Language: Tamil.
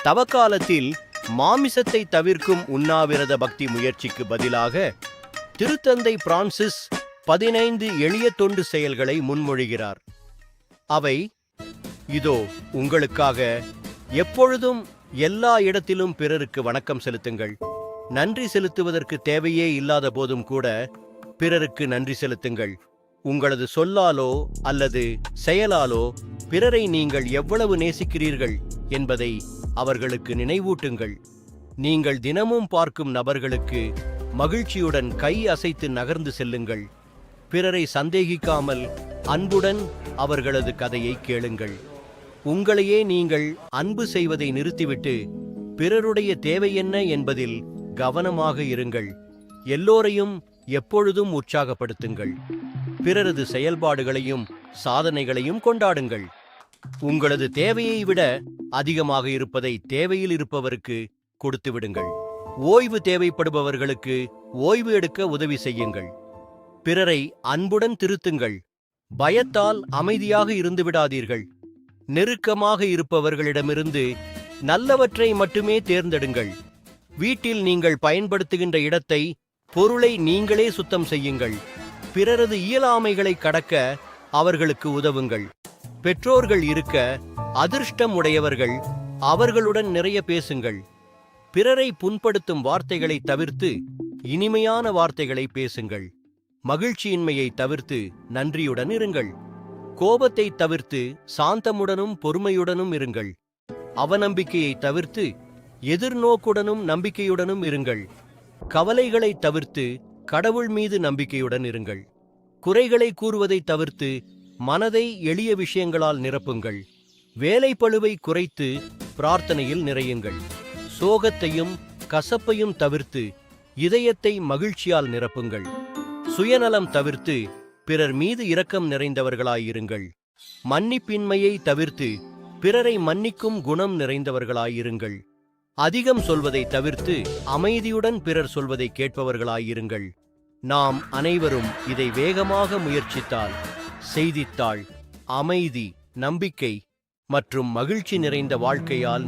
தவக்காலத்தில் மாமிசத்தை தவிர்க்கும் உண்ணாவிரத பக்தி முயற்சிக்கு பதிலாக திருத்தந்தை பிரான்சிஸ் 15 எளிய தொண்டு செயல்களை முன்மொழிகிறார். அவை இதோ உங்களுக்காக. எப்பொழுதும் எல்லா இடத்திலும் பிறருக்கு வணக்கம் செலுத்துங்கள். நன்றி செலுத்துவதற்கு தேவையே இல்லாத போதும் கூட பிறருக்கு நன்றி செலுத்துங்கள். உங்களது சொல்லாலோ அல்லது செயலாலோ பிறரை நீங்கள் எவ்வளவு நேசிக்கிறீர்கள் என்பதை அவர்களுக்கு நினைவூட்டுங்கள். நீங்கள் தினமும் பார்க்கும் நபர்களுக்கு மகிழ்ச்சியுடன் கை அசைத்து நகர்ந்து செல்லுங்கள். பிறரை சந்தேகிக்காமல் அன்புடன் அவர்களது கதையை கேளுங்கள். உங்களையே நீங்கள் அன்பு செய்வதை நிறுத்திவிட்டு பிறருடைய தேவை என்ன என்பதில் கவனமாக இருங்கள். எல்லோரையும் எப்பொழுதும் உற்சாகப்படுத்துங்கள். பிறரது செயல்பாடுகளையும் சாதனைகளையும் கொண்டாடுங்கள். உங்களது தேவையை விட அதிகமாக இருப்பதை தேவையில் இருப்பவருக்கு கொடுத்து விடுங்கள். ஓய்வு தேவைப்படுபவர்களுக்கு ஓய்வு எடுக்க உதவி செய்யுங்கள். பிறரை அன்புடன் திருத்துங்கள். பயத்தால் அமைதியாக இருந்து விடாதீர்கள். நெருக்கமாக இருப்பவர்களிடமிருந்து நல்லவற்றை மட்டுமே தேர்ந்தெடுங்கள். வீட்டில் நீங்கள் பயன்படுத்துகின்ற இடத்தை, பொருளை நீங்களே சுத்தம் செய்யுங்கள். பிறரது இயலாமைகளை கடக்க அவர்களுக்கு உதவுங்கள். பெற்றோர்கள் இருக்க அதிர்ஷ்டம் உடையவர்கள், அவர்களுடன் நிறைய பேசுங்கள். பிறரை புண்படுத்தும் வார்த்தைகளை தவிர்த்து இனிமையான வார்த்தைகளை பேசுங்கள். மகிழ்ச்சியின்மையை தவிர்த்து நன்றியுடன் இருங்கள். கோபத்தை தவிர்த்து சாந்தமுடனும் பொறுமையுடனும் இருங்கள். அவநம்பிக்கையை தவிர்த்து எதிர்நோக்குடனும் நம்பிக்கையுடனும் இருங்கள். கவலைகளை தவிர்த்து கடவுள் மீது நம்பிக்கையுடன் இருங்கள். குறைகளை கூறுவதை தவிர்த்து மனதை எளிய விஷயங்களால் நிரப்புங்கள். வேலைப்பளுவை குறைத்து பிரார்த்தனையில் நிறையுங்கள். சோகத்தையும் கசப்பையும் தவிர்த்து இதயத்தை மகிழ்ச்சியால் நிரப்புங்கள். சுயநலம் தவிர்த்து பிறர் மீது இரக்கம் நிறைந்தவர்களாயிருங்கள். மன்னிப்பின்மையை தவிர்த்து பிறரை மன்னிக்கும் குணம் நிறைந்தவர்களாயிருங்கள். அதிகம் சொல்வதை தவிர்த்து அமைதியுடன் பிறர் சொல்வதை கேட்பவர்களாயிருங்கள். நாம் அனைவரும் இதை வேகமாக முயற்சித்தால் செய்தித்தாள் அமைதி, நம்பிக்கை மற்றும் மகிழ்ச்சி நிறைந்த வாழ்க்கையால்